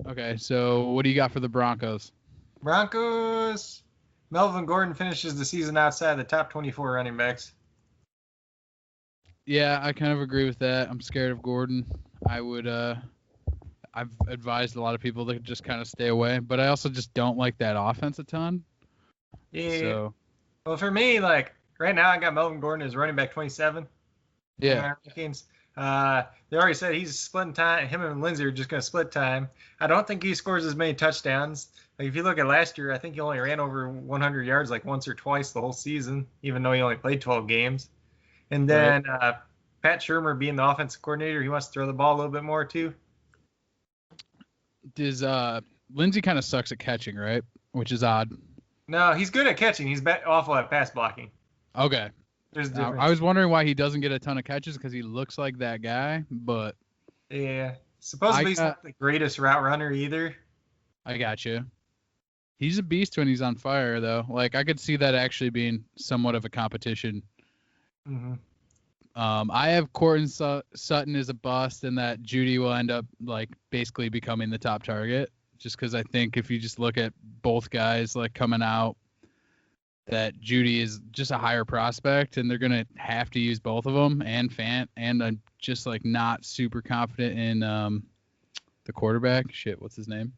Okay, so what do you got for the Broncos? Broncos. Melvin Gordon finishes the season outside the top 24 running backs. Yeah, I kind of agree with that. I'm scared of Gordon. I would I've advised a lot of people to just kind of stay away, but I also just don't like that offense a ton. Yeah. So, Well, for me, like right now, I got Melvin Gordon as running back 27 in yeah. my rankings. They already said he's splitting time. Him and Lindsey are just going to split time. I don't think he scores as many touchdowns. Like if you look at last year, I think he only ran over 100 yards like once or twice the whole season, even though he only played 12 games. And Right. then Pat Shermer being the offensive coordinator, he wants to throw the ball a little bit more too. Does Lindsey kind of sucks at catching, right? Which is odd. No, he's good at catching. He's awful at pass blocking. Okay. There's a I difference. was wondering why he doesn't get a ton of catches because he looks like that guy, but Yeah. I Supposedly he's got not the greatest route runner either. I got you. He's a beast when he's on fire, though. Like I could see that actually being somewhat of a competition. Mm-hmm. I have Cortland Sutton as a bust, and that Judy will end up like basically becoming the top target. Just because I think if you just look at both guys like coming out, that Judy is just a higher prospect, and they're gonna have to use both of them and Fant. And I'm just like not super confident in the quarterback. Shit, what's his name?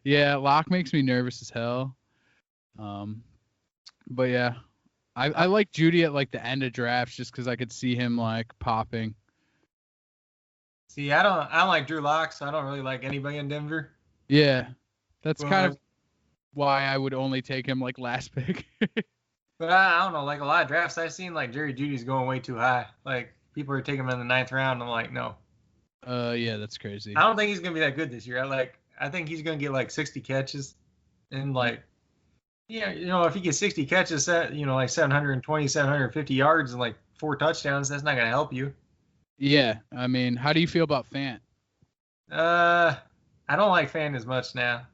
Yeah, Locke makes me nervous as hell. Um, but yeah, I like Judy at like the end of drafts just because I could see him like popping. See, I don't like Drew Lock, so I don't really like anybody in Denver. Yeah, that's kind of But why I would only take him like last pick. but I don't know, like a lot of drafts I've seen, like Jerry Judy's going way too high. Like people are taking him in the ninth round. I'm like, no. Yeah, that's crazy. I don't think he's gonna be that good this year. I think he's gonna get like 60 catches and like yeah, if he gets 60 catches, like 720, 750 yards and like 4 touchdowns, that's not gonna help you. Yeah, I mean, how do you feel about Fant? Uh, I don't like Fan as much now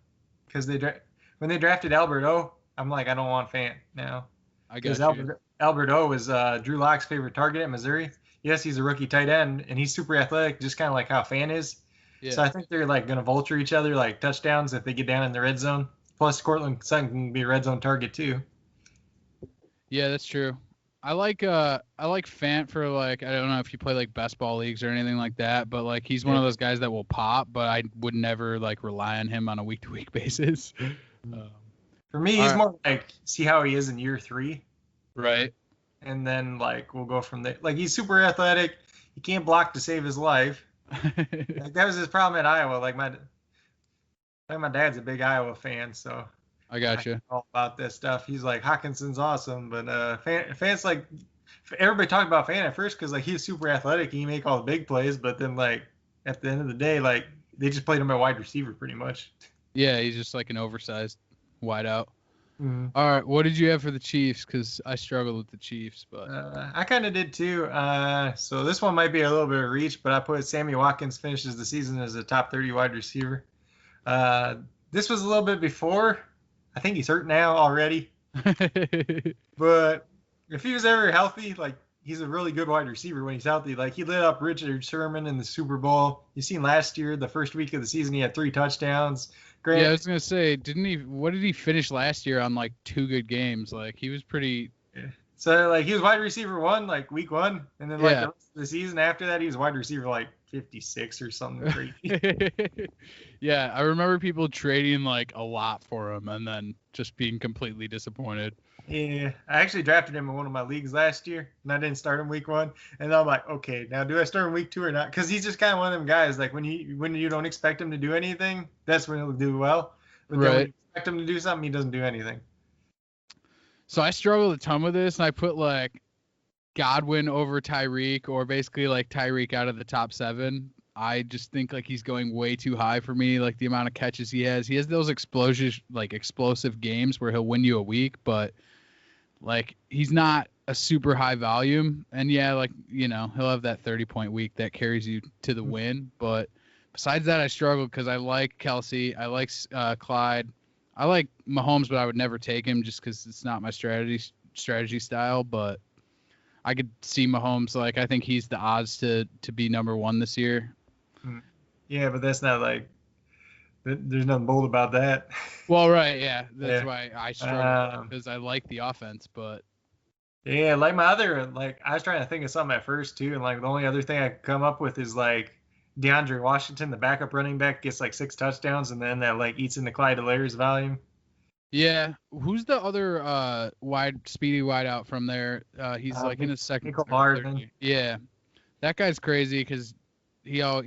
because when they drafted Albert O, I'm like I don't want Fan now I because got you. Albert O is Drew Lock's favorite target at Missouri. Yes, he's a rookie tight end and he's super athletic, just kind of like how Fan is. So Yeah, I think they're like gonna vulture each other like touchdowns if they get down in the red zone. Plus, Cortland Sutton can be a red zone target too. yeah, that's true. I like Fant for like I don't know if you play like best ball leagues or anything like that, but like he's one Yeah. of those guys that will pop, but I would never like rely on him on a week to week basis. Um, For me, all he's right, more like see how he is in year 3, right. and then like we'll go from there. Like he's super athletic. He can't block to save his life. Like that was his problem at Iowa. Like my dad's a big Iowa fan, so I I gotcha. know all about this stuff. He's like Hawkinson's awesome, but Fant's like everybody talked about Fan at first because like he's super athletic. He make all the big plays, but then like at the end of the day, like they just played him at wide receiver pretty much. Yeah, he's just like an oversized wideout. Mm-hmm. All right, what did you have for the Chiefs? Because I struggled with the Chiefs, but I kind of did too. So this one might be a little bit of reach, but I put Sammy Watkins finishes the season as a top 30 wide receiver. Uh, this was a little bit before. I think he's hurt now already. But if he was ever healthy, like he's a really good wide receiver when he's healthy. Like he lit up Richard Sherman in the Super Bowl. You seen last year, the first week of the season, he had 3 touchdowns. yeah, I Grant, was gonna say, didn't he? What did he finish last year on like 2 good games? Like he was pretty. so like he was wide receiver 1, like week 1, and then like Yeah. the rest of the season after that, he was wide receiver like 56 or something crazy. Yeah, I remember people trading like a lot for him and then just being completely disappointed. Yeah, I actually drafted him in one of my leagues last year, and I didn't start him week 1. And I'm like, okay, now do I start him week 2 or not? Because he's just kind of one of them guys. Like when you don't expect him to do anything, that's when he'll do well. But then when Right. you expect him to do something, he doesn't do anything. So I struggled a ton with this, and I put like Godwin over Tyreek, or basically like Tyreek out of the top 7. I just think like he's going way too high for me. Like the amount of catches he has. He has those explosive games where he'll win you a week, but like he's not a super high volume. And yeah, like he'll have that 30-point week that carries you to the win. But besides that, I struggle because I like Kelsey, I like Clyde, I like Mahomes, but I would never take him just because it's not my strategy style. But I could see Mahomes. Like I think he's the odds to be number 1 this year. Yeah, but that's not like There's nothing bold about that. Well, right, yeah. That's Yeah. why I struggle because I like the offense, but Yeah, like I was trying to think of something at first too, and like the only other thing I could come up with is like DeAndre Washington, the backup running back, gets like 6 touchdowns, and then that like eats into Clyde Hilaire's volume. yeah. Who's the other speedy wide out from there? He's like in his second Nickel or third Hardman. year. Yeah, that guy's crazy because he'll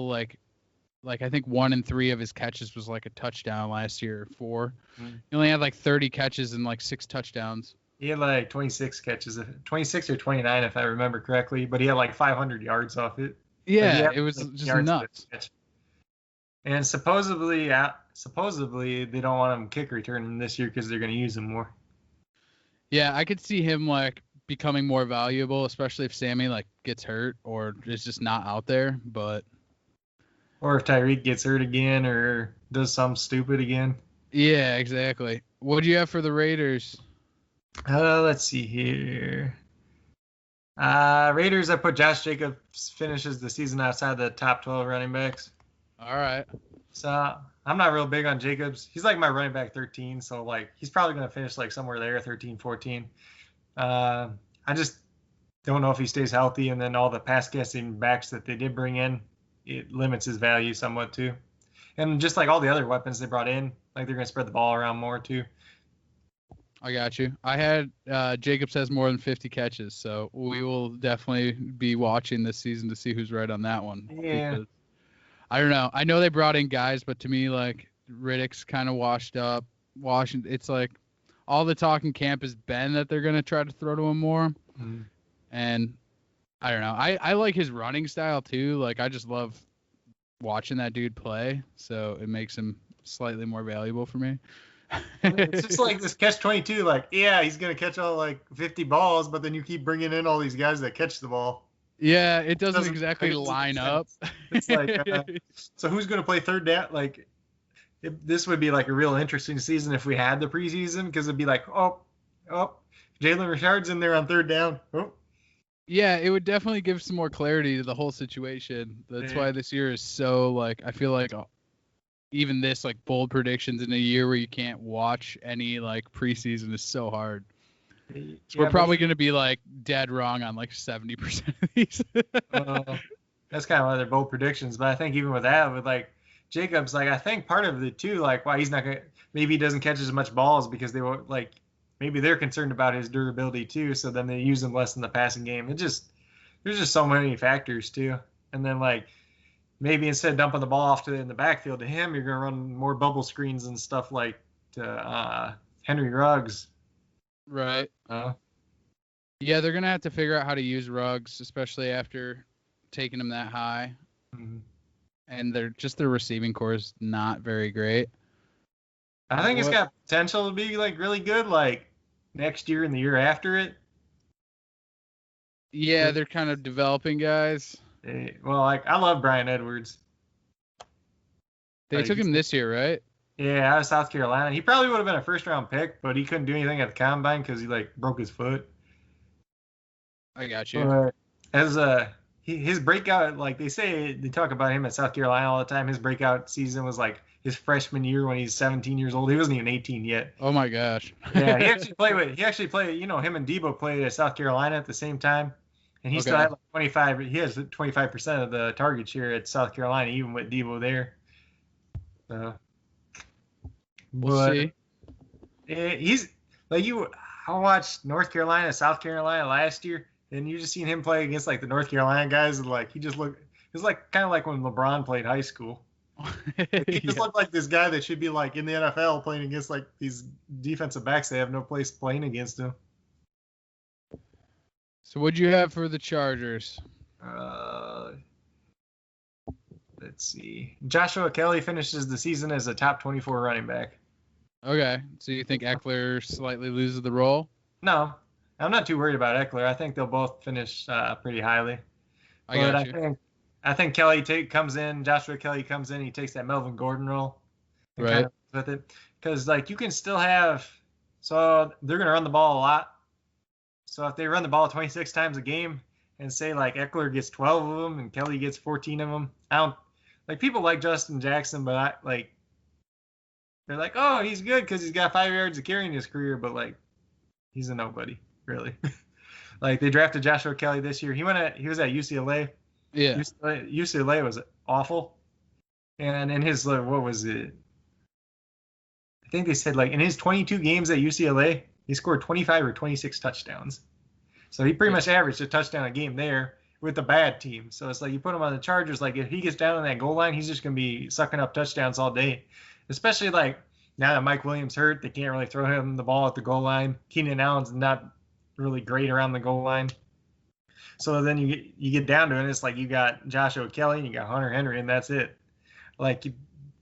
like I think 1 in 3 of his catches was like a touchdown last year, or 4. He only had like 30 catches and like 6 touchdowns. He had like 26 catches, 26 or 29 if I remember correctly, but he had like 500 yards off it. Yeah, Like, it was like, just nuts. And supposedly they don't want him kick returning this year because they're going to use him more. Yeah, I could see him like becoming more valuable, especially if Sammy like gets hurt or is just not out there. But Or if Tyreek gets hurt again or does something stupid again. yeah, exactly. What do you have for the Raiders? Let's see here. Raiders, I put Josh Jacobs finishes the season outside the top 12 running backs. All right. So I'm not real big on Jacobs. He's like my running back 13, so like he's probably going to finish like somewhere there, 13, 14. I just don't know if he stays healthy, and then all the pass catching backs that they did bring in, it limits his value somewhat too. And just like all the other weapons they brought in, like they're going to spread the ball around more too. I got you. I had Jacobs has more than 50 catches, so we will definitely be watching this season to see who's right on that one. Yeah. Because, I don't know. I know they brought in guys, but to me, like Riddick's kind of washed up. Washington, it's like all the talk in camp has been that they're gonna try to throw to him more, and I don't know. I like his running style too. Like I just love watching that dude play, so it makes him slightly more valuable for me. It's just like this catch-22. Like, yeah, he's gonna catch all like 50 balls, but then you keep bringing in all these guys that catch the ball. Yeah, it doesn't exactly line up. It's like, so who's gonna play third down? Like, this would be like a real interesting season if we had the preseason, because it'd be like, oh, Jalen Richard's in there on third down. Oh. Yeah, it would definitely give some more clarity to the whole situation. That's why this year is so like I feel like even this like bold predictions in a year where you can't watch any like preseason is so hard. So we're probably going to be like dead wrong on like 70% of these. That's kind of why they're bold predictions. But I think even with that, with like Jacobs, like I think part of it too, like why he's not going to, maybe he doesn't catch as much balls because they won't like, maybe they're concerned about his durability too. So then they use him less in the passing game. There's just so many factors too. And then like, maybe instead of dumping the ball off in the backfield to him, you're going to run more bubble screens and stuff like to Henry Ruggs. Right. Yeah, they're going to have to figure out how to use Ruggs, especially after taking him that high. Mm-hmm. And their receiving core is not very great. I think it's got potential to be like really good like next year and the year after it. Yeah, they're kind of developing guys. Well, like I love Brian Edwards. They took him this year, right? Yeah, out of South Carolina. He probably would have been a first-round pick, but he couldn't do anything at the combine because he like broke his foot. I got you. As his breakout, like they talk about him at South Carolina all the time. His breakout season was like his freshman year when he's 17 years old. He wasn't even 18 yet. Oh my gosh. Yeah, he actually played. You know, him and Debo played at South Carolina at the same time. And he still had like 25. He has 25% of the target share at South Carolina, even with Debo there. So we'll see. He's like I watched North Carolina, South Carolina last year, and you just seen him play against like the North Carolina guys, and like he just looked. It was like kind of like when LeBron played high school. He just looked like this guy that should be like in the NFL playing against like these defensive backs that have no place playing against him. So what'd you have for the Chargers? Let's see. Joshua Kelly finishes the season as a top 24 running back. Okay. So you think Eckler slightly loses the role? No. I'm not too worried about Eckler. I think they'll both finish pretty highly. I think Kelly comes in, Joshua Kelly comes in, he takes that Melvin Gordon role. Right. Kind of with it. Because like you can still have, so they're going to run the ball a lot. So if they run the ball 26 times a game and say like Eckler gets 12 of them and Kelly gets 14 of them, like people like Justin Jackson, but they're like, oh, he's good because he's got 5 yards of carry in his career, but like he's a nobody, really. Like they drafted Joshua Kelly this year. He was at UCLA. Yeah. UCLA was awful. And in his, what was it? I think they said like in his 22 games at UCLA, he scored 25 or 26 touchdowns. So he pretty much averaged a touchdown a game there with a bad team. So it's like you put him on the Chargers, like if he gets down on that goal line, he's just going to be sucking up touchdowns all day. Especially like now that Mike Williams hurt, they can't really throw him the ball at the goal line. Keenan Allen's not really great around the goal line. So then you get down to it, and it's like you got Joshua Kelly and you got Hunter Henry, and that's it. Like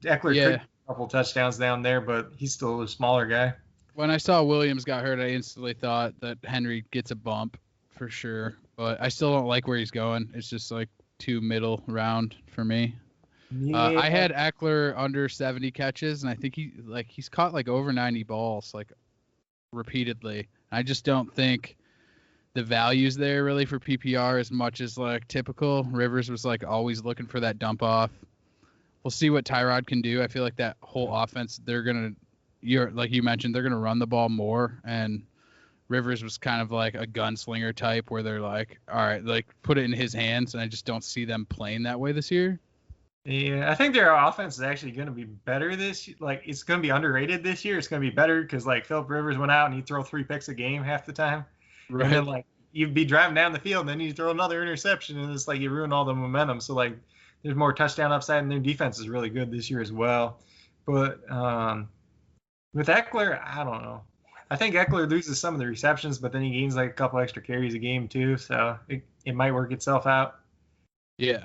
Eckler could a couple touchdowns down there, but he's still a smaller guy. When I saw Williams got hurt, I instantly thought that Henry gets a bump for sure. But I still don't like where he's going. It's just like too middle round for me. Yeah. I had Eckler under 70 catches, and I think he's caught like over 90 balls like repeatedly. I just don't think the value's there really for PPR as much as like typical. Rivers was like always looking for that dump off. We'll see what Tyrod can do. I feel like that whole offense, like you mentioned, they're gonna run the ball more, and Rivers was kind of like a gunslinger type where they're like, all right, like put it in his hands, and I just don't see them playing that way this year. Yeah, I think their offense is actually going to be better this year. Like, it's going to be underrated this year. It's going to be better because, like, Philip Rivers went out and he'd throw 3 picks a game half the time. Right. And then, like, you'd be driving down the field and then you throw another interception and it's like you ruin all the momentum. So, like, there's more touchdown upside and their defense is really good this year as well. But with Eckler, I don't know. I think Eckler loses some of the receptions, but then he gains, like, a couple extra carries a game, too. So it might work itself out. Yeah.